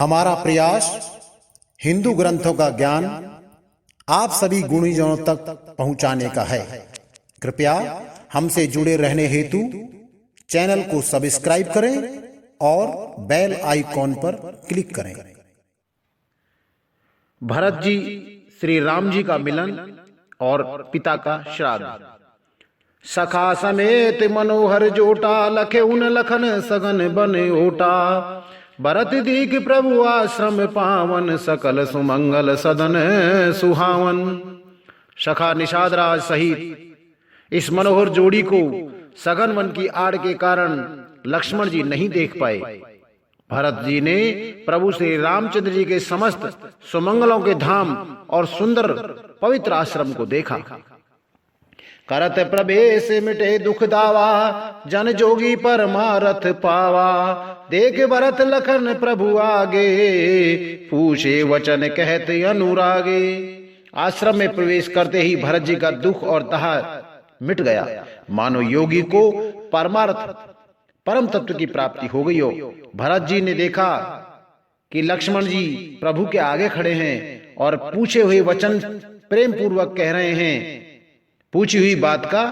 हमारा प्रयास हिंदू ग्रंथों का ज्ञान आप सभी गुणीजनों तक पहुंचाने का है। कृपया हमसे जुड़े रहने हेतु चैनल को सब्सक्राइब करें और बेल आइकॉन पर क्लिक करें। भरत जी श्री राम जी का मिलन और पिता का श्राद्ध। सखा समेत मनोहर जोटा, लखे उन लखन सगन बन ओटा। भरत दीख प्रभु आश्रम पावन, सकल सुमंगल सदन सुहावन। सखा निषाद राज सहित इस मनोहर जोड़ी को सघन वन की आड़ के कारण लक्ष्मण जी नहीं देख पाए। भरत जी ने प्रभु श्री रामचंद्र जी के समस्त सुमंगलों के धाम और सुंदर पवित्र आश्रम को देखा। करत प्रवेश मिटे दुख दावा, जन जोगी परमारथ पावा। देख भरत लखन प्रभु आगे, पूछे वचन कहत अनुरागे। आश्रम में प्रवेश करते ही भरत जी का दुख और दाह मिट गया, मानो योगी को परमार्थ परम तत्व की प्राप्ति हो गई हो। भरत जी ने देखा कि लक्ष्मण जी प्रभु के आगे खड़े हैं और पूछे हुए वचन प्रेम पूर्वक कह रहे हैं, पूछी हुई बात का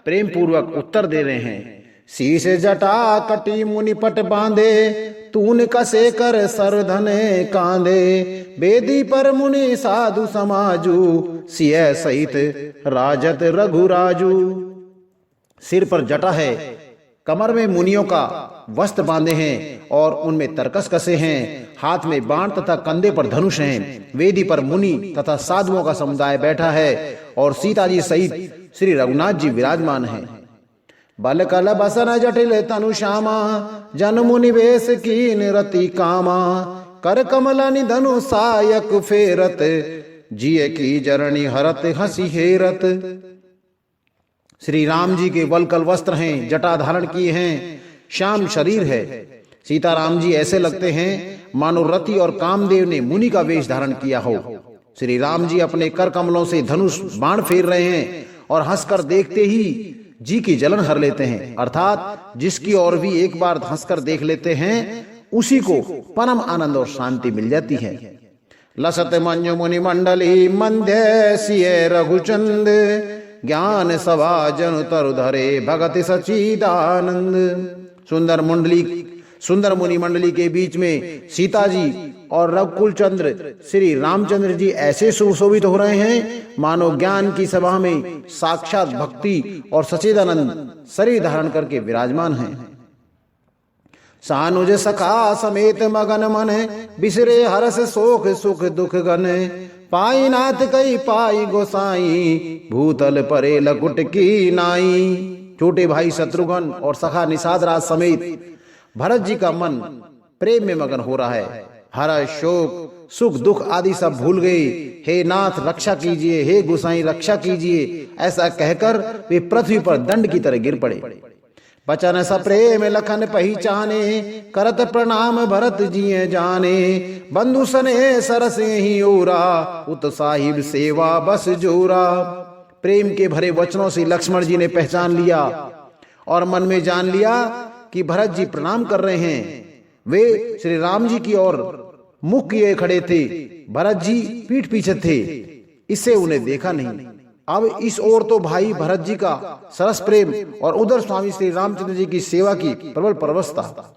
प्रेम पूर्वक उत्तर दे रहे हैं। शीश जटा कटी मुनि पट बांधे, तून कसे कर सरधने कांधे। बेदी पर मुनि साधु समाजू, सिय सहित राजत रघुराजू। सिर पर जटा है, कमर में मुनियों का वस्त्र बांधे हैं और उनमें तरकस कसे हैं। हाथ में बाण तथा कंधे पर धनुष हैं। वेदी पर मुनि तथा साधुओं का समुदाय बैठा है और सीता जी सहित श्री रघुनाथ जी विराजमान हैं। बल कल बसन जटिल तनु श्यामा, जन मुनि वेश कीन रति कामा। कर कमल निधनु सायक फेरत, जिय की जरणी हरत हंसी हेरत। श्री राम जी के वलकल वस्त्र हैं, जटा धारण किए हैं, श्याम शरीर है। सीताराम जी ऐसे लगते हैं मानो रति और कामदेव ने मुनि का वेश धारण किया हो। श्री राम जी अपने कर कमलों से धनुष बाण फेर रहे हैं और हंसकर देखते ही जी की जलन हर लेते हैं। अर्थात जिसकी ओर भी एक बार हंसकर देख लेते हैं उसी को परम आनंद और शांति मिल जाती है। लसत मंजु मुनि मंडली, मंध्य सिय रघुचंद। ज्ञान सभा जन तरु धरे, भगत सचिदानंद। सुंदर मुनि मंडली के बीच में सीता जी और रघुकुल चंद्र श्री रामचंद्र जी ऐसे सुशोभित हो रहे हैं मानो ज्ञान की सभा में साक्षात भक्ति और सचिदानंद शरीर धारण करके विराजमान हैं। सानुज सखा समेत मगन मन, बिसरे हरस शोक सुख दुख गन। पाई नाथ कई पाई गोसाई, भूतल परे लकुट की नाई। छोटे भाई शत्रुघ्न और सखा निषाद राज समेत भरत जी का मन प्रेम में मगन हो रहा है। हर्ष शोक सुख दुख आदि सब भूल गए। हे नाथ रक्षा कीजिए, हे गोसाई रक्षा कीजिए, ऐसा कहकर वे पृथ्वी पर दंड की तरह गिर पड़े। बचन सप्रेम लखन पहचाने, करत प्रणाम भरत जी जाने। बंधु सने सरसे ही ओरा, उत साहिब सेवा बस जोरा। प्रेम के भरे वचनों से लक्ष्मण जी ने पहचान लिया और मन में जान लिया कि भरत जी प्रणाम कर रहे हैं। वे श्री राम जी की ओर मुख किए खड़े थे, भरत जी पीठ पीछे थे, इससे उन्हें देखा नहीं। अब इस ओर तो भाई भरत जी का सरस प्रेम और उधर स्वामी श्री रामचंद्र जी की सेवा की प्रबल परवशता।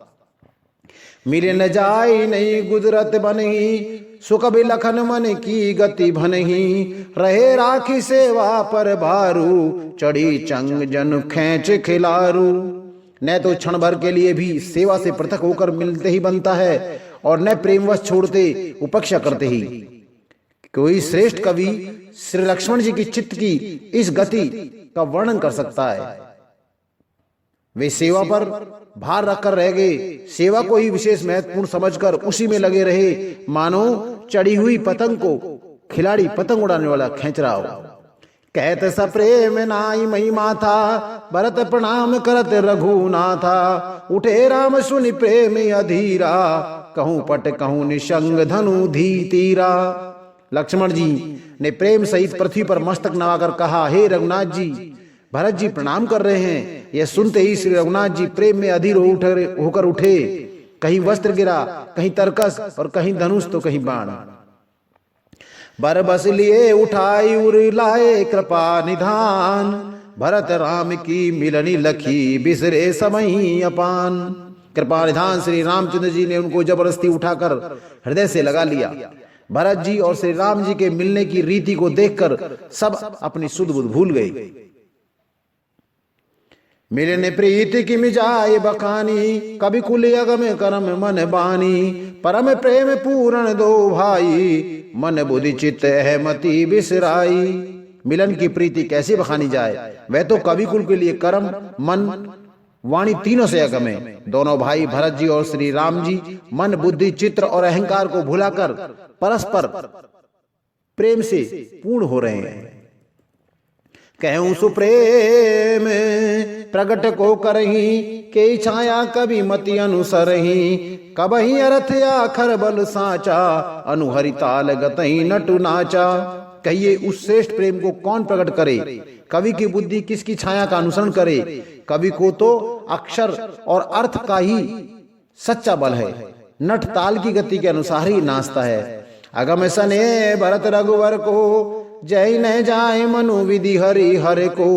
मिले न जाय नहीं गुजरत बनही, सुख लखन मन की गति भनही। रहे राखी सेवा पर भारू, चढ़ी चंग जन खेच खिलारू। न तो क्षण भर के लिए भी सेवा से पृथक होकर मिलते ही बनता है और न प्रेमवश छोड़ते उपेक्षा करते ही। कोई श्रेष्ठ कवि श्री लक्ष्मण जी की चित्त की इस गति का वर्णन कर सकता है। वे सेवा पर भार रखकर रह गए, सेवा को ही विशेष महत्वपूर्ण समझकर उसी में लगे रहे, मानो चढ़ी हुई पतंग को खिलाड़ी पतंग उड़ाने वाला खींच रहा हो। कहत सप्रेम नाई महिमा था, भरत प्रणाम करत रघुनाथा। उठे राम सुनि प्रेम अधीरा, कहूं पट कहूं निशंग धनु धी तीरा। लक्ष्मण जी ने प्रेम सहित पृथ्वी पर मस्तक नवाकर कहा, हे रघुनाथ जी, भरत जी प्रणाम कर रहे हैं। यह सुनते ही श्री रघुनाथ जी प्रेम में अधीर होकर उठे। कहीं वस्त्र गिरा, कहीं तरकस और कहीं धनुष तो कहीं बाण। बर बस लिए उठाई उर लाए कृपा निधान, भरत राम की मिलनी लखी बिसरे समय अपान। कृपा निधान श्री रामचंद्र जी ने उनको जबरदस्ती उठाकर हृदय से लगा लिया। भरत जी और श्री राम जी के मिलने की रीति को देखकर सब अपनी सुध बुध भूल गए। मिलने प्रीति की मिजाए बखानी, कभी कुल अगम करम मन बानी। परम प्रेम पूर्ण दो भाई, मन बुद्धि चित्त है मति बिसराई। मिलन की प्रीति कैसे बखानी जाए, वह तो कवि कुल के लिए कर्म मन वाणी तीनों से अगम है। दोनों भाई भरत जी और श्री राम जी मन बुद्धि चित्र और अहंकार को भुलाकर परस्पर प्रेम से पूर्ण हो रहे हैं। कहूं सुप्रेम प्रगट को करही, के छाया कभी मति अनुसरही। कबही अर्थ आखर बल साचा, अनुहरि ताल गतई नटु नाचा। कहिए उस श्रेष्ठ प्रेम को कौन प्रकट करे, कवि की बुद्धि किसकी छाया का अनुसरण करे। कवि को तो अक्षर और अर्थ का ही सच्चा बल है, नट ताल की गति के अनुसार ही नाचता है। अगम सने भरत रघुवर को, जय न जाए मनु विधि हरि हर को।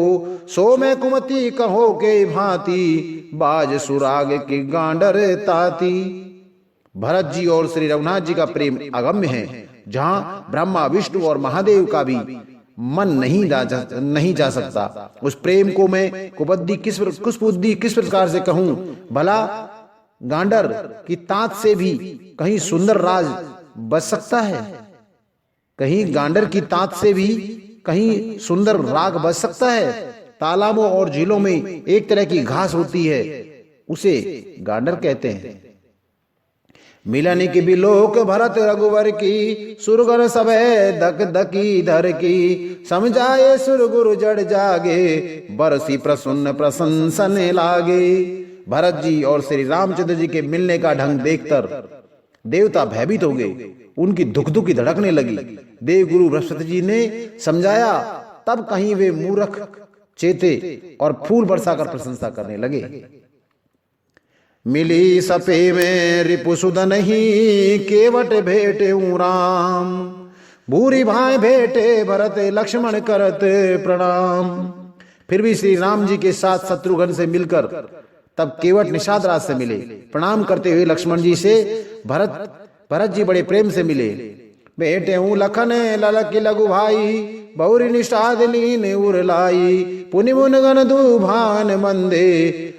सो मैं कुमति कहो के भांति, बाज सुराग की गांडर ताती। भरत जी और श्री रघुनाथ जी का प्रेम अगम्य है, जहां ब्रह्मा विष्णु और महादेव का भी मन नहीं जा सकता। उस प्रेम को मैं कुबुद्धि किस प्रकार से कहूं। भला गांडर की तांत से भी कहीं सुंदर राज बच सकता है, कहीं गांडर की तांत से भी कहीं सुंदर राग बच सकता है। तालाबों और झीलों में एक तरह की घास होती है, उसे गांडर कहते हैं। मिलन की बिलोक भरत रघुवर की, सुरगर सबे दक दकी धर की। समझाए सुर गुरु जड़ जागे, बरसी प्रसन्न प्रशंसन लागे। भरत जी और श्री रामचंद्र जी के मिलने का ढंग देखकर देवता भयभीत हो गए, उनकी धुक धुकी धड़कने लगी। देव गुरु बृहस्पति जी ने समझाया, तब कहीं वे मूर्ख चेते और फूल बरसाकर प्रशंसा करने लगे। मिली सपे में रिपुसुद नहीं, केवट भेटे राम। भूरी भाई भेटे भरत लक्ष्मण करत प्रणाम। फिर भी श्री राम जी के साथ शत्रुघ्न से मिलकर तब केवट निषाद राज से मिले। प्रणाम करते हुए लक्ष्मण जी से भरत जी बड़े प्रेम से मिले। बेटे हूँ लखन ललक लघु भाई, बहुरी निषाद लीन उरलाई। पुनि मुन गण दुभान मंदे,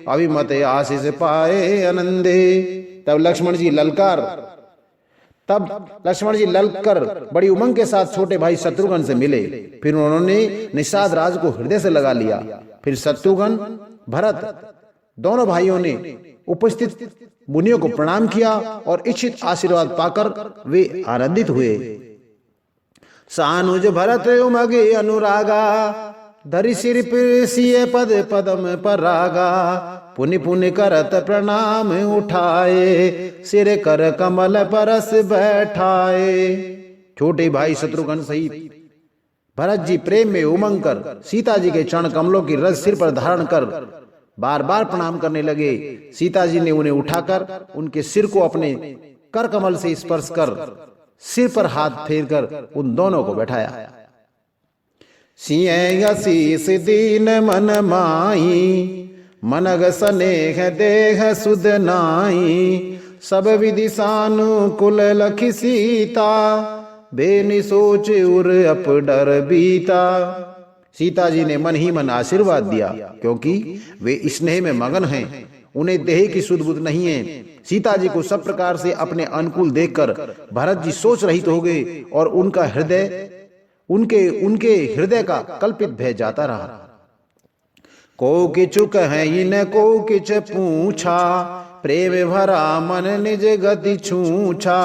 अभिमत आशीष पाए आनंदे। तब लक्ष्मण जी ललकर बड़ी उमंग के साथ छोटे भाई शत्रुघ्न से मिले। फिर उन्होंने निषाद राज को हृदय से लगा लिया। फिर शत्रुघ्न भरत दोनों भाइयों ने उपस्थित मुनियों को प्रणाम किया और इच्छित आशीर्वाद पाकर वे आनंदित हुए। सानुज भरत उमगे अनुरागा, धरि सिर सिए पद पदम परागा। पुनि पुनि करत प्रणाम उठाए, सिर कर कमल परस बैठाए। छोटे भाई शत्रुघ्न सहित भरत जी प्रेम में उमंग कर सीता जी के चरण कमलों की रज सिर पर धारण कर बार बार प्रणाम करने लगे। सीता जी ने उन्हें उठाकर उनके सिर को अपने कर कमल से स्पर्श कर सिर पर हाथ फेरकर उन दोनों को बैठाया। सिंह शीस दीन मन माई, मनग स्नेह देह सुध नाई। सब विधि सानुकूल लखी सीता, बेनि सोच उर अप डर बीता। सीता जी ने मन ही मन आशीर्वाद दिया, क्योंकि वे स्नेह में मगन हैं, उन्हें देह की सुध बुध नहीं है। सीता जी को सब प्रकार से अपने अनुकूल देखकर भरत जी सोच रहित हो गए और उनका हृदय उनके हृदय का कल्पित भय जाता रहा। को किचु कहि न को किच पूछा, प्रेम भरा मन निज गति छूछा।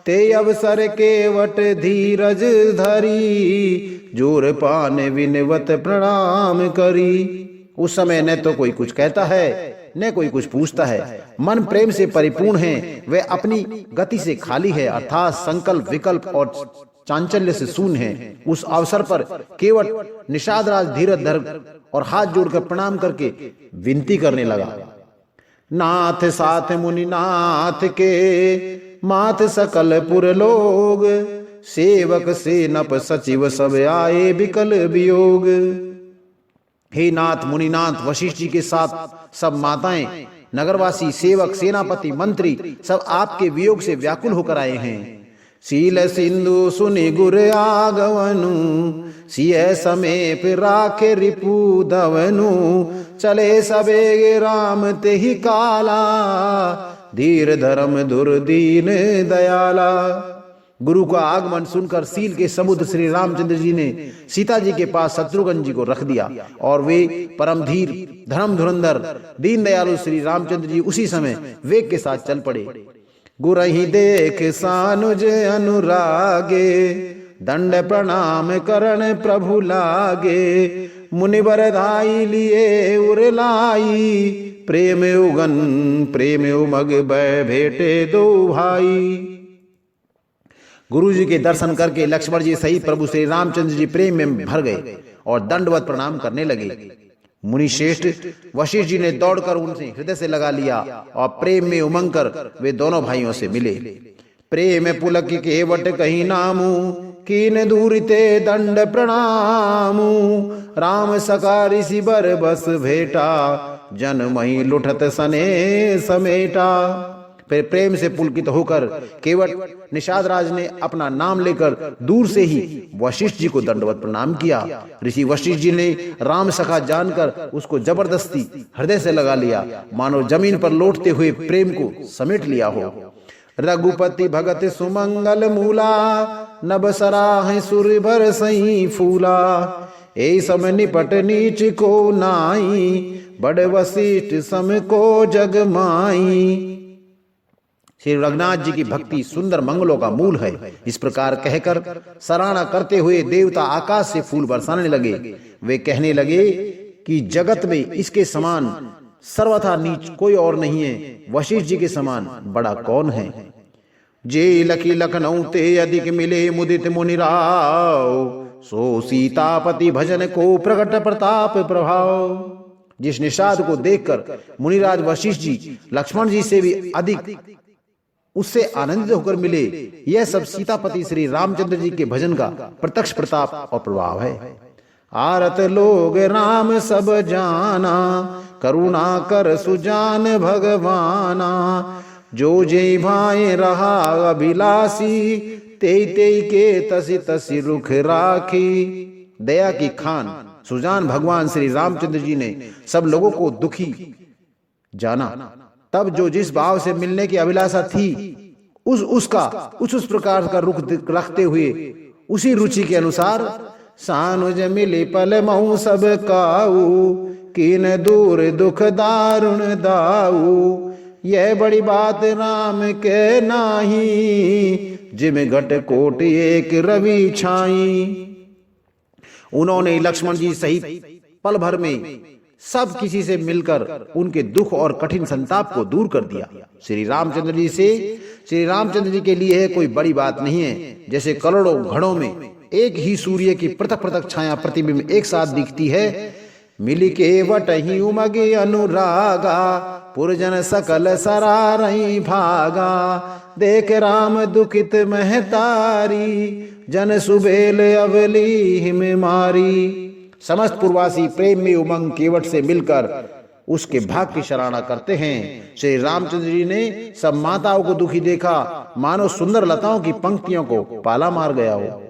ते अवसर केवट धीरज धरी, जोर पान विनवत प्रणाम करी। उस समय न तो कोई कुछ कहता है न कोई कुछ पूछता है। मन प्रेम से परिपूर्ण है, वे अपनी गति से खाली है, अर्थात संकल्प विकल्प और चांचल्य से शून्य है। उस अवसर पर केवट निषाद राज धीरज धर और हाथ जोड़कर प्रणाम करके विनती करने लगा। नाथ साथ मुनि नाथ के, मात सकल पुर लोग, सेवक सेनप सचिव सब आए विकल वियोग। हे नाथ मुनिनाथ वशिष्ठ जी के साथ सब माताएं, नगरवासी, सेवक, सेनापति, मंत्री सब आपके वियोग से व्याकुल होकर आए हैं। शील सिंधु सुनि गुर आगवनु, सिय समेप राखे रिपु दवनु, चले सबे राम तेहि काला, धीर धर्म दुर्दीन दयाला। गुरु का आगमन सुनकर सील के समुद्र श्री रामचंद्र जी ने सीता जी के पास शत्रुघ्न जी को रख दिया और वे परम धीर, धर्म धुरंधर, दीन दयालु श्री रामचंद्र जी उसी समय वेग के साथ चल पड़े। गुरहि देख सानुज अनुरागे, दंड प्रणाम करण प्रभु लागे, मुनिवर धाई लिए उरलाई, प्रेम उगन प्रेम उमग बै भेटे दो भाई। गुरु जी के दर्शन करके लक्ष्मण जी सहित प्रभु श्री रामचंद्र जी प्रेम में भर गए और दंडवत प्रणाम करने लगे। मुनि श्रेष्ठ वशिष्ठ जी ने दौड़कर उनसे हृदय से लगा लिया और प्रेम में उमंग कर वे दोनों भाइयों से मिले। प्रेम पुलक केवट कहीं नामू, कीन दूर ते दंड प्रणामू, राम सका ऋषि बर बस भेटा, जन मही लुठत सने समेटा। फिर प्रेम से पुलकित होकर केवट निषाद राज ने अपना नाम लेकर दूर से ही वशिष्ठ जी को दंडवत प्रणाम किया। ऋषि वशिष्ठ जी ने राम सखा जानकर उसको जबरदस्ती हृदय से लगा लिया, मानो जमीन पर लौटते हुए प्रेम को समेट लिया हो। रघुपति भगत सुमंगल मूला, नभ सराह सुर भर सही फूला, ए सम निपट नीच को नाई, बड़ वशिष्ठ सम को जग माई। श्री रघुनाथ जी की भक्ति सुंदर मंगलों का मूल है। इस प्रकार कहकर सराहना करते हुए देवता आकाश से फूल बरसाने लगे। वे कहने लगे कि जगत में इसके समान सर्वथा नीच कोई और नहीं है, वशिष्ठ जी के समान बड़ा कौन है। जे लखी लखनऊ ते अधिक मिले मुदित मुनिराव, सो सीतापति भजन को प्रकट प्रताप प्रभाव। जिस निषाद को देखकर मुनिराज वशिष्ठ जी लक्ष्मण जी से भी अधिक उससे आनंदित होकर मिले, यह सब सीतापति श्री रामचंद्र जी के भजन का प्रत्यक्ष प्रताप और प्रभाव है। आरत लोग राम सब जाना, करुणा कर सुजान भगवाना, जो जय भाई रहा अभिलाषी, ते के तसी तसी रुख राखी। दया की खान सुजान भगवान श्री रामचंद्र जी ने सब लोगों को दुखी जाना, तब जो जिस भाव से मिलने की अभिलाषा थी उस प्रकार का रुख रखते हुए उसी रुचि के अनुसार सानुज मिले पल महु सब काऊ, कीन दूर दुख दारुण दाऊ। यह बड़ी बात राम के नाही, जिम घट कोट एक रवि छाई। उन्होंने लक्ष्मण जी सहित पल भर में सब किसी से मिलकर उनके दुख और कठिन संताप को दूर कर दिया। श्री रामचंद्र जी के लिए कोई बड़ी बात नहीं है। जैसे करोड़ों घड़ों में एक ही सूर्य की पृथक पृथक छाया प्रतिबिंब एक साथ दिखती है, मिली के वटही उमगे अनुरागा, पुरजन सकल सरारही भागा। देख राम दुखित महतारी, जन सुबेल अवली हिम मारी। समस्त पूर्वासी प्रेम में उमंग केवट से मिलकर उसके भाग की सराहना करते हैं। श्री रामचंद्र जी ने सब माताओं को दुखी देखा, मानो सुंदर लताओं की पंक्तियों को पाला मार गया हो।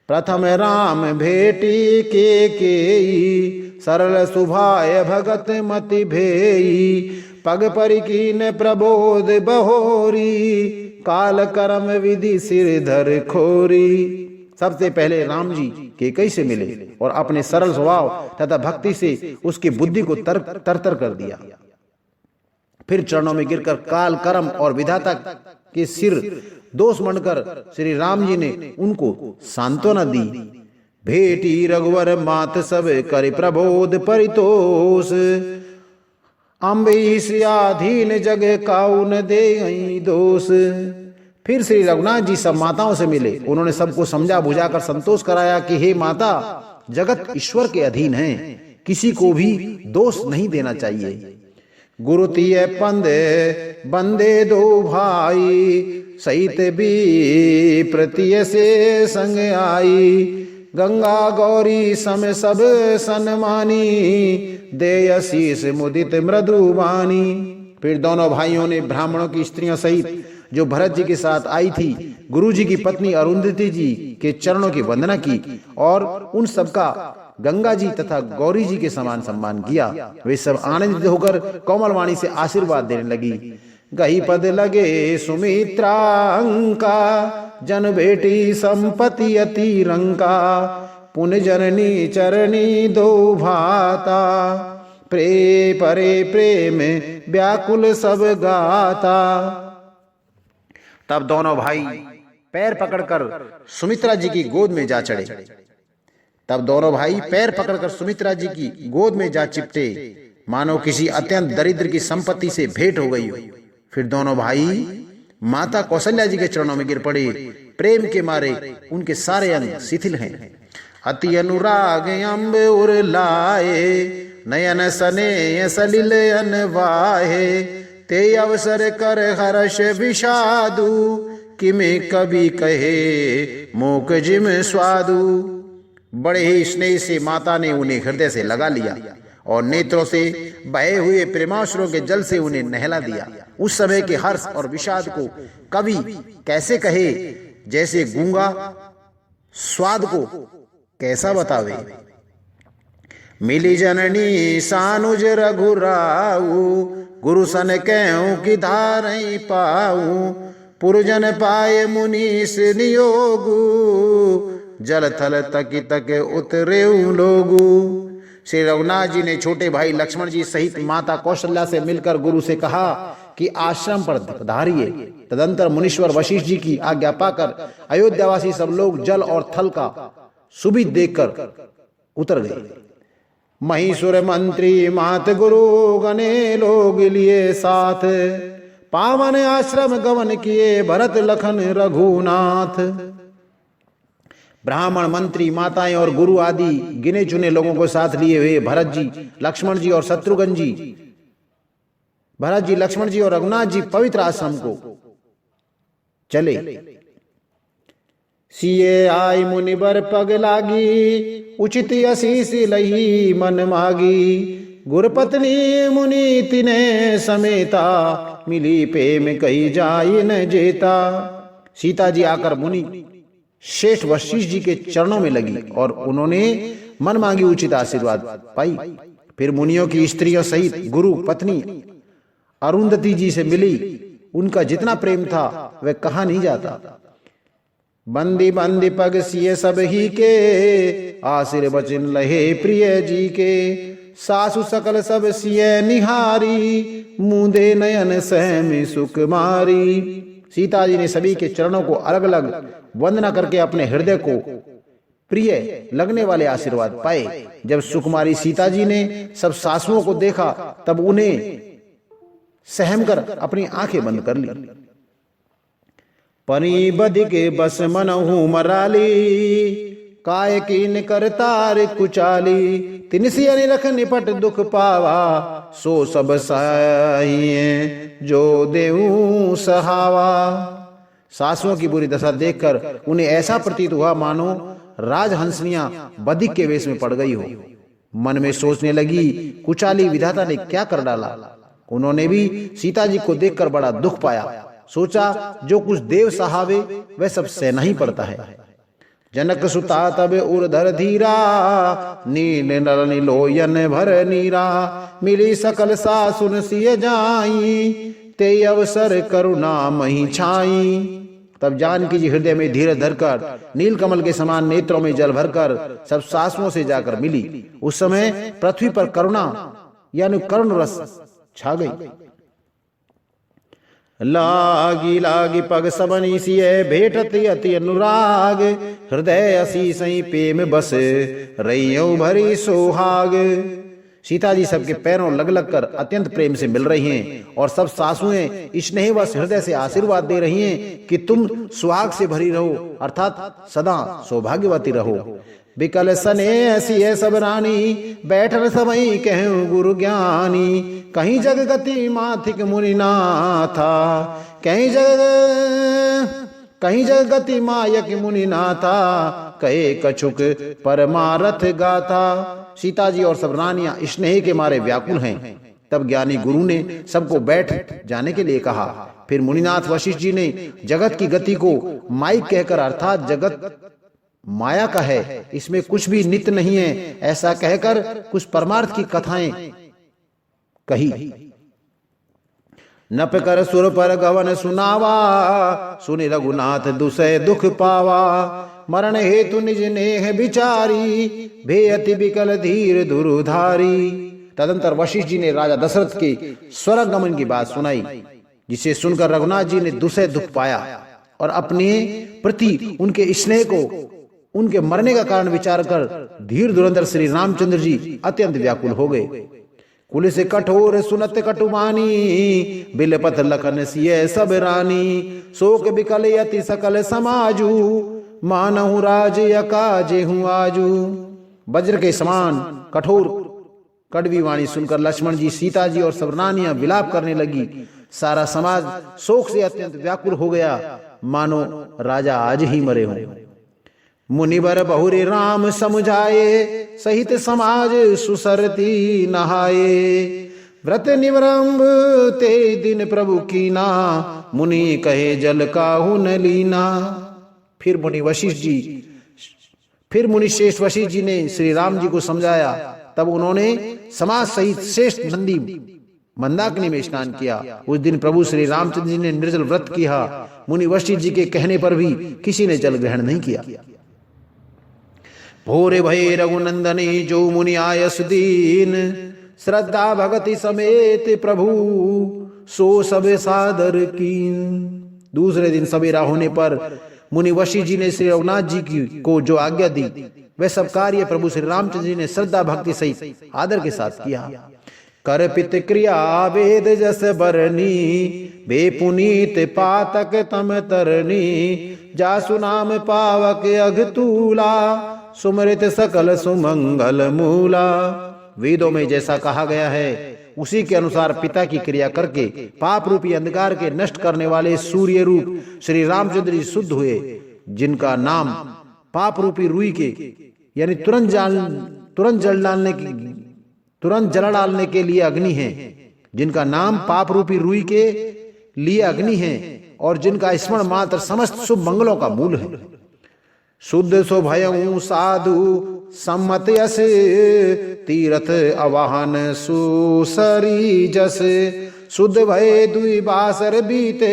प्रथम राम भेटी के सरल सुभाय भगत मति भेई, पग परिकीन प्रबोध बहोरी, काल कर्म विधि सिर धर खोरी। सबसे पहले राम जी कैकेयी से मिले और अपने सरल स्वभाव तथा भक्ति से उसकी बुद्धि को तरतर कर दिया। फिर चरणों में गिरकर काल कर्म और विधाता के सिर दोष मंडकर श्री राम जी ने उनको सांत्वना दी। भेटी रघुवर मात सब कर प्रबोध परितोष, अम्बी श्रियाधीन जग काऊ न दे दोष। फिर श्री रघुनाथ जी सब माताओं से मिले। उन्होंने सबको समझा बुझाकर संतोष कराया कि हे माता, जगत ईश्वर के अधीन है, किसी को भी दोष नहीं देना चाहिए। गुरु तिय पंद बंदे दो भाई, सहित भी प्रतिय से संग आई। गंगा गौरी सम सब सन्मानी, दे आशीष मुदित मृदुवानी। फिर दोनों भाइयों ने ब्राह्मणों की स्त्रियों सहित जो भरत जी के साथ आई थी, गुरु जी की पत्नी अरुंधति जी के चरणों की वंदना की और उन सबका गंगा जी तथा गौरी जी के समान सम्मान किया। वे सब आनंदित होकर कोमल वाणी से आशीर्वाद देने लगी। गही पद लगे सुमित्रा अंका, जन बेटी संपत्ति अति रंका। पुन जननी चरणी दो भाता, परे प्रेम व्याकुल सब गाता। तब दोनों भाई पैर पकड़कर सुमित्रा जी की गोद में जा चढ़े। तब दोनों भाई पैर पकड़कर सुमित्रा जी की गोद में जा चिपटे, मानो किसी अत्यंत दरिद्र की संपत्ति से भेंट हो गई हो। फिर दोनों भाई माता कौशल्या जी के चरणों में गिर पड़े। प्रेम के मारे उनके सारे अंग शिथिल हैं। अति अनुराग अम्ब उर लाए, नयन सने सलिल अनवाहे। ते अवसर कर हर्ष विषादु, किमे कवि कहे मोक जिम स्वादु। बड़े ही स्नेह से माता ने उन्हें हृदय से लगा लिया और नेत्रों से बहे हुए प्रेमाश्रुओं के जल से उन्हें नहला दिया। उस समय के हर्ष और विषाद को कवि कैसे कहे, जैसे गूंगा स्वाद को कैसा बतावे। मिली जननी सानुज रघुराऊ, गुरु सन कहूं कि धारई पाऊं। पुरजन पाए मुनीस नियोगु, जल थल तक तक उतरे लोगु। श्री रघुनाथ जी ने छोटे भाई लक्ष्मण जी सहित माता कौशल्या से मिलकर गुरु से कहा कि आश्रम पर धारिए। तदंतर मुनीश्वर वशिष्ठ जी की आज्ञा पाकर अयोध्यावासी सब लोग जल और थल का सुविध देखकर उतर गए। महीसुर मंत्री मात गुरु गणे लोग लिए साथ, पावन आश्रम गवन किए भरत लखन रघुनाथ। ब्राह्मण मंत्री माताएं और गुरु आदि गिने चुने लोगों को साथ लिए हुए भरत जी, लक्ष्मण जी और शत्रुघ्न जी, भरत जी, लक्ष्मण जी और रघुनाथ जी पवित्र आश्रम को चले। सिए आई मुनिबर पग लागी, उचित असीस लही मन मागी। गुरपत्नी मुनि तिने समेता, मिली प्रेम कही जाई न जेता। सीता जी आकर मुनि श्रेष्ठ वशिष्ठ जी के चरणों में लगी और उन्होंने मन मांगी उचित आशीर्वाद पाई। फिर मुनियों की स्त्रियों सहित गुरु पत्नी अरुंधति जी से मिली। उनका जितना प्रेम था वह कहा नहीं जाता। बंदी बंदी पग सिए सब ही के, आशीर वचन लहे प्रिय जी के। सासु सकल सब सिए निहारी, मुंदे नयन सहमी सुकुमारी। सीता जी ने सभी के चरणों को अलग अलग वंदना करके अपने हृदय को प्रिय लगने वाले आशीर्वाद पाए। जब सुकुमारी सीता जी ने सब सासुओं को देखा तब उन्हें सहम कर अपनी आंखें बंद कर ली। परी बधिके बस मनहु मराली, काय कीन कर तार कुचाली। तिनसी अनिरख निपट दुख पावा, सो सब सहाय जो देऊं सहावा। सासुओं की बुरी दशा देखकर उन्हें ऐसा प्रतीत हुआ मानो राजहंसनियां बधिक के वेश में पड़ गई हो। मन में सोचने लगी, कुचाली विधाता ने क्या कर डाला। उन्होंने भी सीता जी को देखकर बड़ा दुख पाया। सोचा जो कुछ देव सहावे वह सब सहना ही पड़ता है। जनक सुता तब उर्धर धीरा, नील नल नीलोयन भर नीरा। मिली सकल सासुन सिय जाई, ते अवसर करुणा मही छाई। तब जानकी जी हृदय में धीरज धरकर नील कमल के समान नेत्रों में जल भरकर सब सासुओं से जाकर मिली। उस समय पृथ्वी पर करुणा यानी करुण रस छा गई। लागी लागी पग सबनी सिए, भेटत अति अनुराग। हृदय असी सही प्रेम बस, रइयो भरी सोहाग। सीता जी सबके पैरों लग लग कर अत्यंत प्रेम से मिल रही हैं और सब सासुएं स्नेहवश हृदय से आशीर्वाद दे रही हैं कि तुम सुहाग से भरी रहो, अर्थात सदा सौभाग्यवती रहो। बिकल सने ऐसी है सब रानी, बैठन सबई कहूँ गुरु ज्ञानी। कहीं जग गति माथिक मुनि नाथा, कहीं जग गति मायक मुनि नाथा, कहे कछुक परमारथ गाथा। सीता जी और सब रानियां स्नेह के मारे व्याकुल हैं। तब ज्ञानी गुरु ने सबको बैठ जाने के लिए कहा। फिर मुनिनाथ वशिष्ठ जी ने जगत की गति को माइक कहकर, अर्थात जगत माया का है, इसमें कुछ भी नित्य नहीं है, ऐसा कहकर कुछ परमार्थ की कथाएं कही। नप कर सुर पर गवन सुनावा, सुनि रघुनाथ दुसै दुख पावा। मरण हेतु निज नेह विचारी, भेयति बिकल धीर दुरुधारी। तदंतर वशिष्ठ जी ने राजा दशरथ के स्वर्ग गमन की बात सुनाई, जिसे सुनकर रघुनाथ जी ने दुसै दुख पाया और अपने प्रति उनके स्नेह को, उनके मरने का कारण विचार कर धीर धुरंधर श्री रामचंद्र जी अत्यंत व्याकुल हो गए। कुल से कठोर सुनत कटुमानी, बिलपत लखन सिय सब रानी। शोक बिकल यति सकल समाजू, मानहु राज यकाजे हूँ आजू। वज्र के समान कठोर कड़वी वाणी सुनकर लक्ष्मण जी, सीता जी और सब रानियां विलाप करने लगी। सारा समाज शोक से अत्यंत व्याकुल हो गया, मानो राजा आज ही मरे हों। मुनिवर बहुरे राम समुझाए, सहित समाज सुसरती नहाए। व्रत निवरंभ ते दिन प्रभु कीना, मुनि कहे जल काहू न लीना। फिर मुनि श्रेष्ठ वशिष्ठ जी ने श्री राम जी को समझाया। तब उन्होंने समाज सहित श्रेष्ठ नंदी मंदाकिनी में स्नान किया। उस दिन प्रभु श्री रामचंद्र जी ने निर्जल व्रत किया। मुनि वशिष्ठ जी के कहने पर भी किसी ने जल ग्रहण नहीं किया। भोरे भये रघुनंदनी, जो मुनि आयस दीन। श्रद्धा भगति समेत प्रभु, सो सब सादर कीन। दूसरे दिन सवेरा होने पर मुनि वशिष्ठ जी ने श्री रघुनाथ जी को जो आज्ञा दी, वह सब कार्य प्रभु श्री रामचंद्र जी ने श्रद्धा भक्ति सहित आदर के साथ किया। कर पित क्रिया वेद जस बरनी, बेपुनीत पातक तम तरनी। जासु नाम पावक अघतूला, सुमृत सकल सुमंगल मूला। वेदों में जैसा कहा गया है उसी के अनुसार पिता की क्रिया करके पाप रूपी अंधकार के नष्ट करने वाले सूर्य रूप श्री रामचंद्र जी शुद्ध हुए, जिनका नाम पाप रूपी रुई के यानी तुरंत जल डालने के लिए अग्नि है, जिनका नाम पाप रूपी रुई के लिए अग्नि है और जिनका स्मरण मात्र समस्त शुभ मंगलों का मूल है। शुद्ध स्वभयऊ साधु सम्मत यस, तीरथ अवाहन सुसरी जस। शुद्ध भय दुई बासर बीते,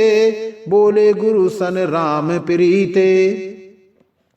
बोले गुरु सन राम प्रीते।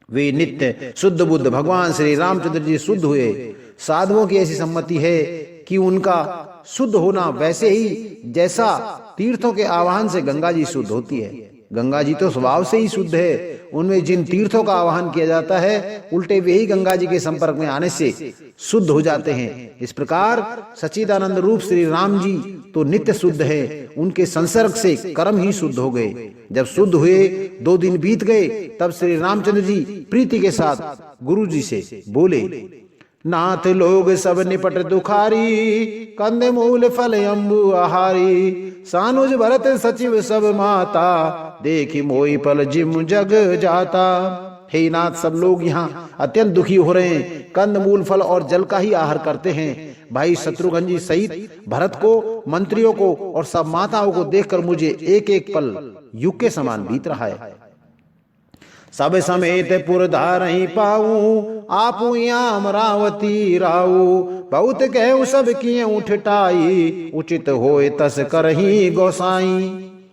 वे नित्य शुद्ध बुद्ध भगवान श्री रामचंद्र जी शुद्ध हुए। साधुओं की ऐसी सम्मति है कि उनका शुद्ध होना वैसे ही जैसा तीर्थों के आवाहन से गंगा जी शुद्ध होती है। गंगा जी तो स्वभाव से ही शुद्ध है, उनमें जिन तीर्थों का आवाहन किया जाता है उल्टे वे ही गंगा जी के संपर्क में आने से शुद्ध हो जाते हैं। इस प्रकार सच्चिदानंद रूप श्री राम जी तो नित्य शुद्ध है, उनके संसर्ग से कर्म ही शुद्ध हो गए। जब शुद्ध हुए 2 दिन बीत गए, तब श्री रामचंद्र जी प्रीति के साथ गुरु जी से बोले, नाथ लोग सब निपट दुखारी, कंद मूल फल अम्बु आहारी। सानुज भरत सचिव सब माता, देखी मोई पल जिम जग जाता। हे नाथ, सब लोग यहाँ अत्यंत दुखी हो रहे हैं, कंद मूल फल और जल का ही आहार करते हैं। भाई शत्रुघ्न जी सहित भरत को, मंत्रियों को और सब माताओं को देखकर मुझे एक एक पल युग के समान बीत रहा है। सब समेत पुर धारहि पाऊं, आपू अमरावती राऊ। बहुत कहूँ सब किए उठटाई, उचित होए तस करही गोसाई।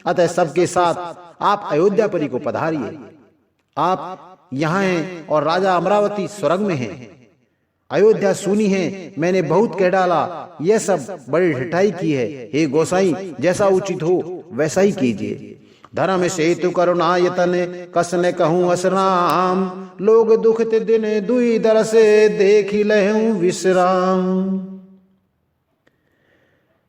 अतः सबके साथ आप अयोध्यापुरी को पधारिए। आप यहाँ हैं और राजा अमरावती स्वर्ग में हैं। अयोध्या सुनी है, मैंने बहुत कह डाला, यह सब बड़ी ढिठाई की है। हे गोसाई, जैसा उचित हो वैसा ही कीजिए। धर्म सेतु करुणायतन, कसने कहूँ असराम। लोग दुखत दिन दुई दर से, देखी लहूं विश्राम।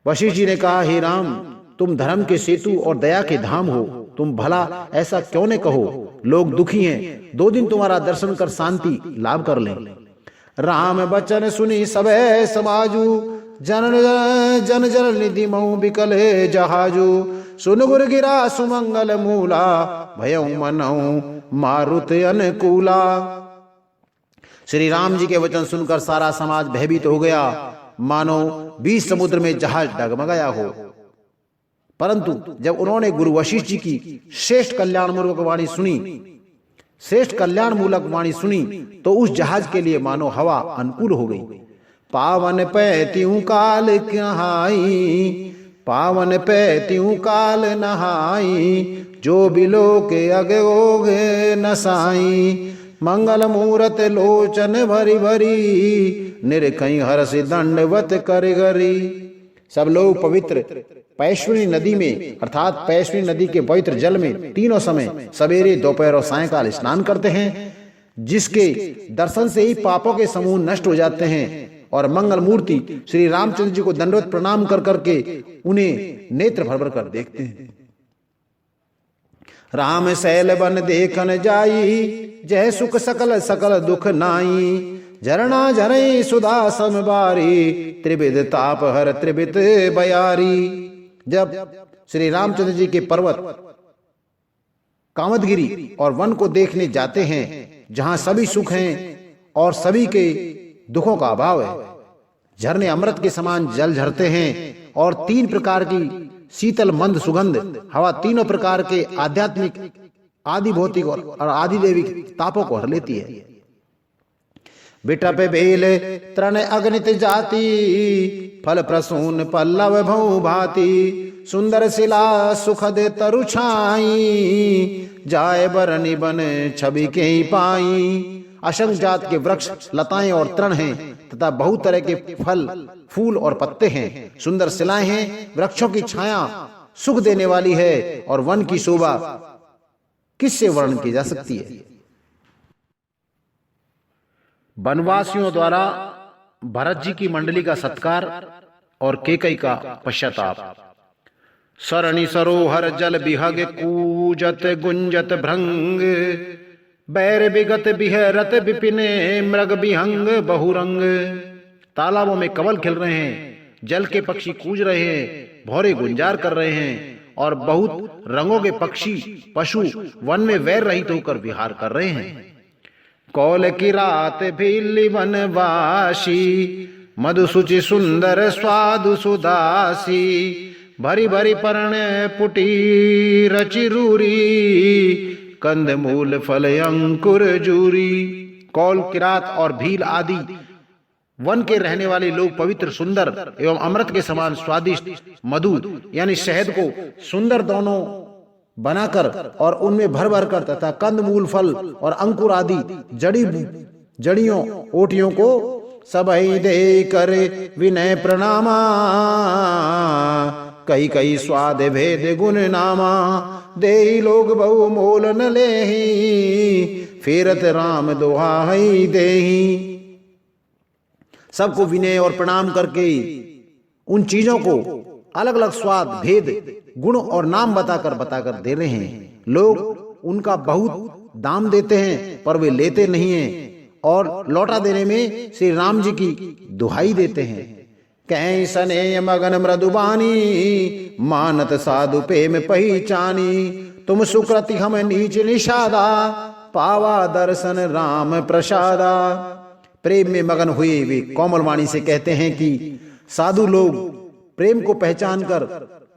वशिष्ठ जी ने कहा, हे राम, तुम धर्म के सेतु और दया के धाम हो, तुम भला ऐसा क्यों न कहो, लोग दुखी हैं, 2 दिन तुम्हारा दर्शन कर शांति लाभ कर लें। राम बचन सुनी सबे समाजू, जन जन जल निधि मऊ बिकले जहाजू, सुन गुर गिरा सुमंगल मूला, भयउ मनऊ मारुत अनुकूला। श्री राम जी के वचन सुनकर सारा समाज भयभीत हो गया, मानो 20 समुद्र में जहाज डगमगाया हो। परंतु जब उन्होंने गुरु वशिष्ठ जी की श्रेष्ठ कल्याण मूलक वाणी सुनी तो उस जहाज के लिए मानो हवा अनुकूल हो गई। पावन पैत्यू काल कहाई, पावन पैत्यू काल नहाई, जो बिलो के अगे ओगे नसाई, मंगल मूरत लोचन भरी भरी, निरखई हर्ष दंडवत कर गरी। सब लोग पवित्र पैश्विनी नदी में अर्थात पैश्विनी नदी के पवित्र जल में तीनों समय सवेरे, दोपहर और सायंकाल स्नान करते हैं, जिसके दर्शन से ही पापों के समूह नष्ट हो जाते हैं और मंगल मूर्ति श्री रामचंद्र जी को दंडवत प्रणाम कर करके उन्हें नेत्र भर भर कर देखते हैं। राम शैल बन देखन जाई, जय सुख सकल सकल दुख नाई, झरना झरई सुधा समबारी, त्रिविध ताप हर त्रिविध बयारी। जब श्री रामचंद्र जी के पर्वत कामदगिरी और वन को देखने जाते हैं, जहां सभी सुख हैं और सभी के दुखों का अभाव है, झरने अमृत के समान जल झरते हैं और 3 प्रकार की शीतल मंद सुगंध हवा तीनों प्रकार के आध्यात्मिक, आदि भौतिक और आदि दैविक तापों को हर लेती है। बिटप बेल तृण अग्नित जाति, फल प्रसून पल्लव भऊ भाति, सुंदर शिला सुखद तरु छाई, जाय बरनी बन छवि के ही पाई। असंख्य जात के वृक्ष, लताएं और तृण हैं तथा बहुत तरह के फल, फूल और पत्ते हैं। सुंदर शिलाएं हैं, वृक्षों की छाया सुख देने वाली है और वन की शोभा किससे वर्णन की जा सकती है। वनवासियों द्वारा भरत जी की मंडली का सत्कार और केकई का पश्चाताप। सरणी सरोहर जल बिहग कूजत गुंजत भृंग, बैर बिगत बिहरत विपिने मृग बिहंग बहुरंग। तालाबों में कमल खिल रहे हैं, जल के पक्षी कूज रहे हैं, भौरे गुंजार कर रहे हैं और बहुत रंगों के पक्षी पशु वन में वैर रहित होकर विहार कर रहे हैं। कौल की रात भीली वनवासी, मधुसुचि सुंदर स्वादु सुदासी, भरी भरी पर्ण पुटी रचिरूरी, कंद मूल फल अंकुर जूरी। कौल, किरात और भील आदि वन के रहने वाले लोग पवित्र, सुंदर एवं अमृत के समान स्वादिष्ट मधु यानी शहद को सुंदर दोनों बनाकर और उनमें भर भर कर तथा कंद मूल फल और अंकुर आदि जड़ियों ओटियों को सबई दे कर विनय प्रणामा, कई कई स्वाद भेद गुण नामा। दे लोग बहु मोल न लेही, फेरत राम दोहाई देही। सबको विनय और प्रणाम करके उन चीजों को अलग अलग स्वाद, भेद, गुण और नाम बताकर दे रहे हैं। लोग उनका बहुत दाम देते हैं पर वे लेते नहीं हैं और लौटा देने में श्री राम जी की दुहाई देते हैं। कहीं सने मगन मृदुबानी, मानत साधु प्रेम पहचानी। तुम सुकृति हम नीच निषादा, पावा दर्शन राम प्रसादा। प्रेम में मगन हुए वे कोमल वाणी से कहते हैं कि साधु लोग प्रेम को पहचान कर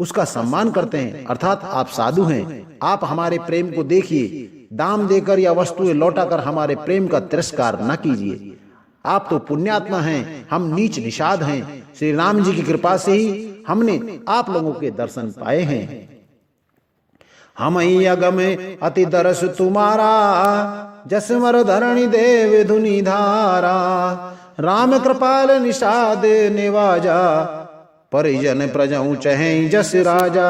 उसका सम्मान करते हैं, अर्थात आप साधु हैं, आप हमारे प्रेम को देखिए, दाम देकर या वस्तुएं लौटाकर हमारे प्रेम का तिरस्कार न कीजिए। आप तो पुण्यात्मा हैं, हम नीच निषाद हैं। श्री राम जी की कृपा से ही हमने आप लोगों के दर्शन पाए हैं। हम अगम अति दरस तुम्हारा, जसमर धरणी देव धुनि धारा। राम कृपाल निषाद निवाजा, परिजन प्रजऊ चहे जस राजा।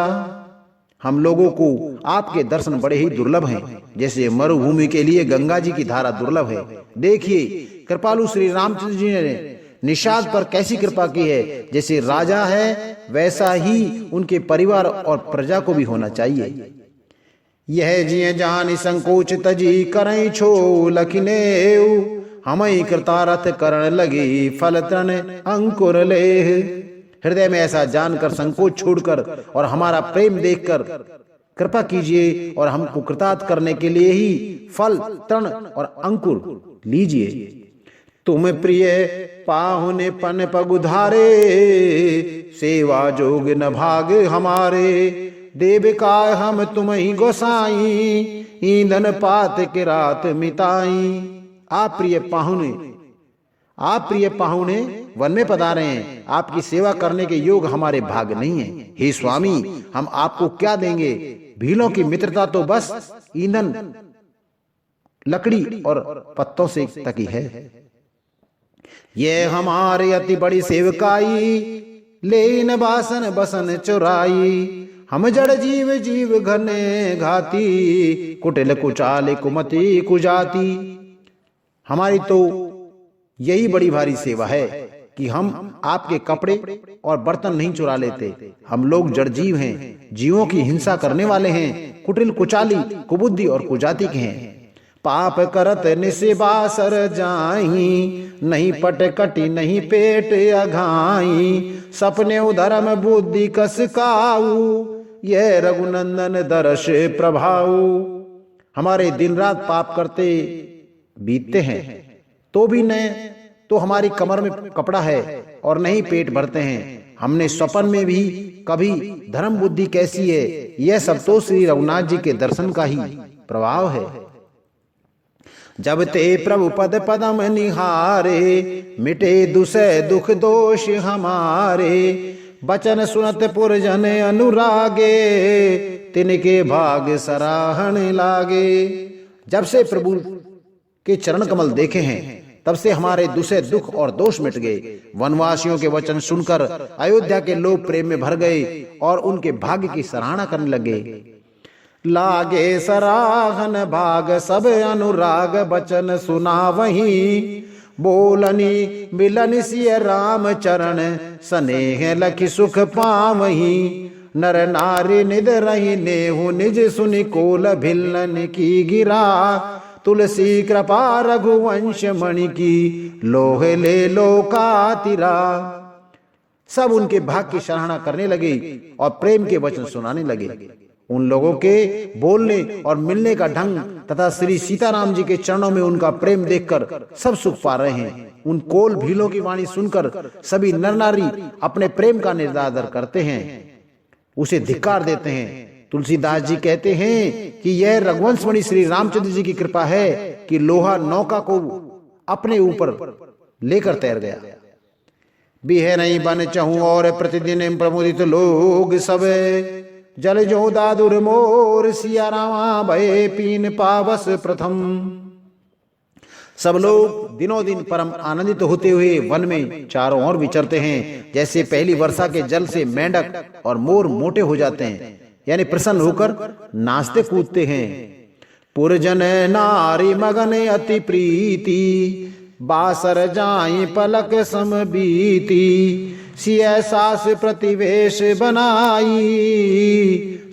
हम लोगों को आपके दर्शन बड़े ही दुर्लभ हैं, जैसे मरुभूमि के लिए गंगा जी की धारा दुर्लभ है। देखिए कृपालु श्री रामचंद्र जी ने निषाद पर कैसी कृपा की है। जैसे राजा है वैसा ही उनके परिवार और प्रजा को भी होना चाहिए। यह जिये जान संकोच तजी करई छो लखिने हमई कृतारथ करण लगी फल तन अंकुर ले। हृदय में ऐसा जानकर संकोच छोड़कर और हमारा प्रेम देखकर कृपा कीजिए और हमको कृतार्थ करने के लिए ही फल तृण और अंकुर लीजिए। तुम प्रिय पाहुने पन पगुधारे सेवा जोग न भाग हमारे। देव का हम तुम ही गोसाई ईंधन पात के रात मिताई। आप प्रिय पाहुने वन में पधारे हैं। आपकी सेवा करने के योग हमारे भाग नहीं है। हे स्वामी, हम आपको क्या देंगे। भीलों की मित्रता तो बस ईंधन लकड़ी और पत्तों से तकी है। ये हमारे अति बड़ी सेवकाई लेन बासन बसन चुराई। हम जड़ जीव जीव घने घाती कुटिल कुचाल कुमति कुजाती। हमारी तो यही बड़ी भारी सेवा है कि हम आपके कपड़े और बर्तन नहीं चुरा लेते। हम लोग जड़ जीव हैं, जीवों की हिंसा करने वाले हैं, कुटिल कुचाली कुबुद्धि और कुजाति के हैं। पाप करत निसेबासर जाई नहीं पट कटी नहीं पेट अघाई। सपने उधर्म बुद्धि कस काऊ यह रघुनंदन दर्श प्रभाऊ। हमारे दिन रात पाप करते बीतते हैं तो भी न तो हमारी कमर में कपड़ा है और नहीं पेट भरते हैं। हमने स्वप्न में भी कभी धर्म बुद्धि कैसी है, यह सब तो श्री रघुनाथ जी के दर्शन का ही प्रभाव है। जब ते प्रभु पद पदम निहारे मिटे दुसह दुख दोष हमारे। बचन सुनत पुरजन अनुरागे तिनके भाग सराहन लागे। जब से प्रभु के चरण कमल देखे हैं तब से हमारे दूसरे दुख और दोष मिट गए। वनवासियों के वचन सुनकर अयोध्या के लोग प्रेम में भर गए और उनके भाग्य की सराहना करने लगे। लागे सराहन भाग सब अनुराग बचन सुना वही। बोलनी मिलन सिय राम चरण स्नेह लखि सुख पावही। नर नारी निद रही नेहु निज सुनि कोल भिलन की गिरा। तुलसी कृपा रघुवंश मणि की लोह ले लोका तिरा। सब उनके भाग की सराहना करने लगे और प्रेम के वचन सुनाने लगे। उन लोगों के बोलने और मिलने का ढंग तथा श्री सीताराम जी के चरणों में उनका प्रेम देखकर सब सुख पा रहे हैं। उन कोल भीलों की वाणी सुनकर सभी नर नारी अपने प्रेम का निरादर करते हैं, उसे धिक्कार देते हैं। तुलसीदास जी कहते हैं कि यह रघुवंशमणि श्री रामचंद्र जी की कृपा है कि लोहा नौका को अपने ऊपर लेकर तैर गया। बिहे नहीं बन चहूं और प्रतिदिन प्रमुदित लोग सब। जल जो दादुर मोर सिया रामा भय पीन पावस प्रथम। सब लोग दिनों दिन परम आनंदित होते हुए वन में चारों ओर विचरते हैं। जैसे पहली वर्षा के जल से मेंढक और मोर मोटे हो जाते हैं, यानी प्रसन्न होकर नाचते कूदते हैं। पुरजन नारी मगन अति प्रीति बासर जाई पलक सम बीती। सिय सास प्रतिवेश बनाई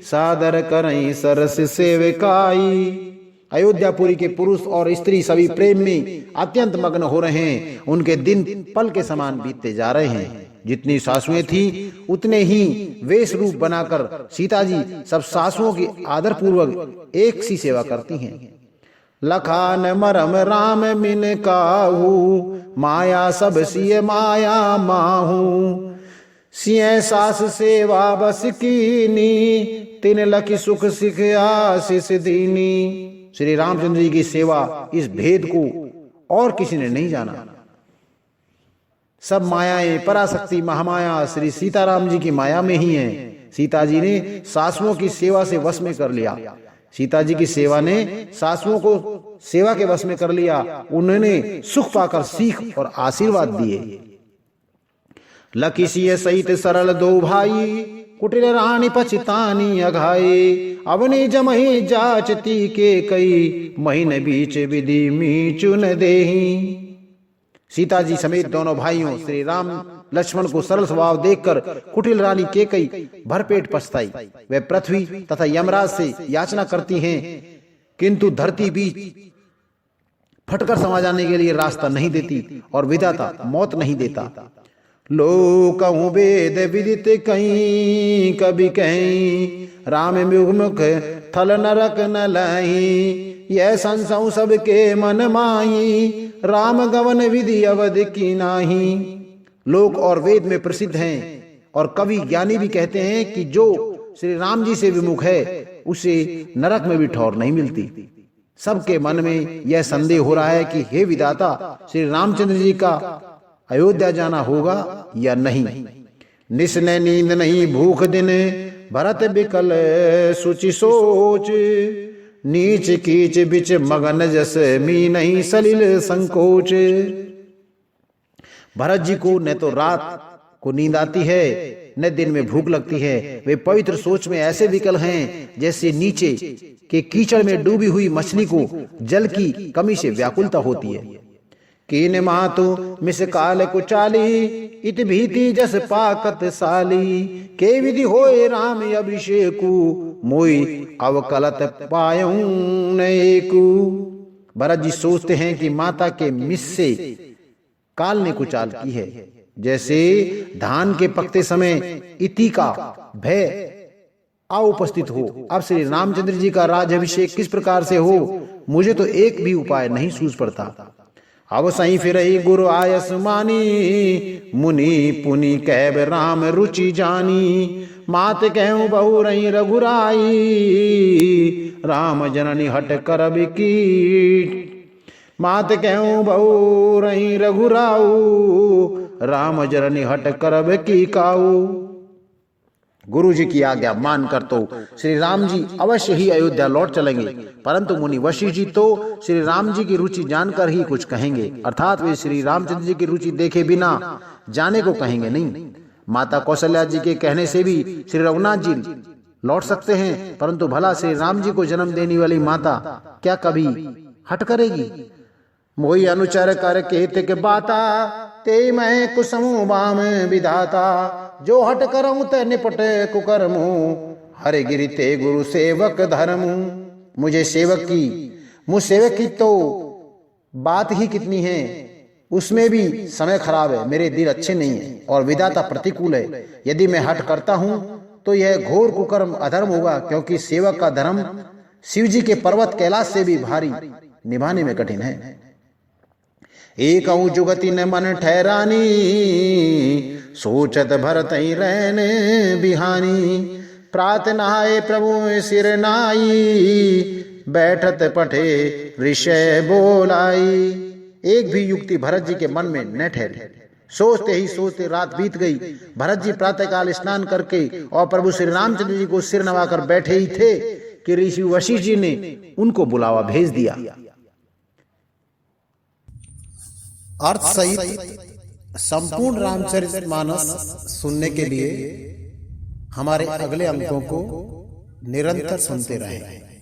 सादर करई सरस सेवकाई। अयोध्यापुरी के पुरुष और स्त्री सभी प्रेम में अत्यंत मग्न हो रहे हैं। उनके दिन पल के समान बीतते जा रहे हैं। जितनी सासुएं थी उतने ही वेश रूप बनाकर सीता जी सब सासुओं की आदर पूर्वक एक सी सेवा करती हैं। लखान मरम राम मिन काहू माया सब सिय माया माहू। सिय सास सेवा बस कीनी तिन लखि सुख सिख आशीष दीनी। श्री रामचंद्र जी की सेवा, इस भेद को और किसी ने नहीं जाना। सब मायाएं पराशक्ति महामाया श्री सीताराम जी की माया में ही हैं। सीता जी ने सासुओं की सेवा से वश में कर लिया। सीता जी की सेवा ने सासुओं को सेवा के वश में कर लिया। उन्होंने सुख पाकर सीख और आशीर्वाद दिए। लखि सिय सहित सरल दो भाई कुटिल रानी पछतानी अघाई। अवनी जमही जाचती के कई महीन बीच विधि मी चुन देही। सीता जी समेत दोनों भाइयों श्री राम लक्ष्मण को सरल स्वभाव देखकर कुटिल रानी कैकई भरपेट पछताई। वे पृथ्वी तथा यमराज से याचना करती हैं, किंतु धरती बीच फटकर समा जाने के लिए रास्ता नहीं देती और विधाता मौत नहीं देता। लोक वेद विदित कहीं कभी कहीं, राम मुख थल नरक न लही। यह संसौ सबके मन माही, राम गवन विधि अवध की नाही। लोक और वेद में प्रसिद्ध हैं और कवि ज्ञानी भी कहते हैं कि जो श्री राम जी से विमुख है उसे नरक में भी ठौर नहीं मिलती। सबके मन में यह संदेह हो रहा है कि हे विधाता, श्री रामचंद्र जी का अयोध्या जाना होगा या नहीं। निस्ने नींद नहीं भूख दिन, भरत बिकल सुचि सोच। नीच कीच बिच मगन जस मी नहीं सलिल संकोच। भरत जी को न तो रात को नींद आती है न दिन में भूख लगती है। वे पवित्र सोच में ऐसे विकल हैं जैसे नीचे के कीचड़ में डूबी हुई मछली को जल की कमी से व्याकुलता होती है। कीन मातु मिस काल कुचाली, इत भीति जस पाकत साली। के विधि होए राम अभिषेकु, मोई अवकलत पायूं नएकु। भरत जी सोचते हैं कि माता के मिस से काल ने कुचाल की है। जैसे धान के पकते समय इति का भय उपस्थित हो, अब श्री रामचंद्र जी का राज अभिषेक किस प्रकार से हो, मुझे तो एक भी उपाय नहीं सूझ पड़ता। अब सही फिर गुरु आयस मानी, मुनि पुनि कहब राम रुचि जानी। मात कहूं बहु रही रघुराई, राम जननी हट करब कीट। मात कहूं बहु रही रघुराऊ, राम जननी हट करब की काऊ। गुरु जी की आज्ञा मानकर तो श्री राम जी अवश्य ही अयोध्या लौट चलेंगे, परंतु मुनि वशिष्ठ जी तो श्री राम जी की रुचि जानकर ही कुछ कहेंगे, अर्थात वे श्री रामचंद्र जी की रुचि देखे बिना जाने को कहेंगे नहीं। माता कौशल्या जी के कहने से भी श्री रघुनाथ जी लौट सकते हैं, परंतु भला श्री राम जी को जन्म देने वाली माता क्या कभी हट करेगी। मोहि अनुचर कर केत के बाता, ते मैं कुसमु बाम विधाता। जो हट करऊं ते निपट कुकर्मु, हरे गिरि ते गुरु सेवक धर्मु। मुझे सेवक की तो बात ही कितनी है, उसमें भी समय खराब है, मेरे दिल अच्छे नहीं है और विधाता प्रतिकूल है। यदि मैं हट करता हूं तो यह घोर कुकर्म अधर्म होगा, क्योंकि सेवक का धर्म शिव जी के पर्वत कैलाश से भी भारी, निभाने में कठिन है। एक जुगति न मन ठहरानी, सोचत भरत रहन बिहानी। प्रात नहाए प्रभु सिर नाई, बैठत पठे विषय बोलाई। एक भी युक्ति भरत जी के मन में न ठहरी। सोचते ही सोचते रात बीत गई। भरत जी प्रातःकाल स्नान करके और प्रभु श्री रामचंद्र जी को सिर नवाकर बैठे ही थे कि ऋषि वशिष्ठ जी ने उनको बुलावा भेज दिया। अर्थ सहित संपूर्ण रामचरितमानस सुनने के लिए हमारे अगले अंकों को निरंतर सुनते रहें।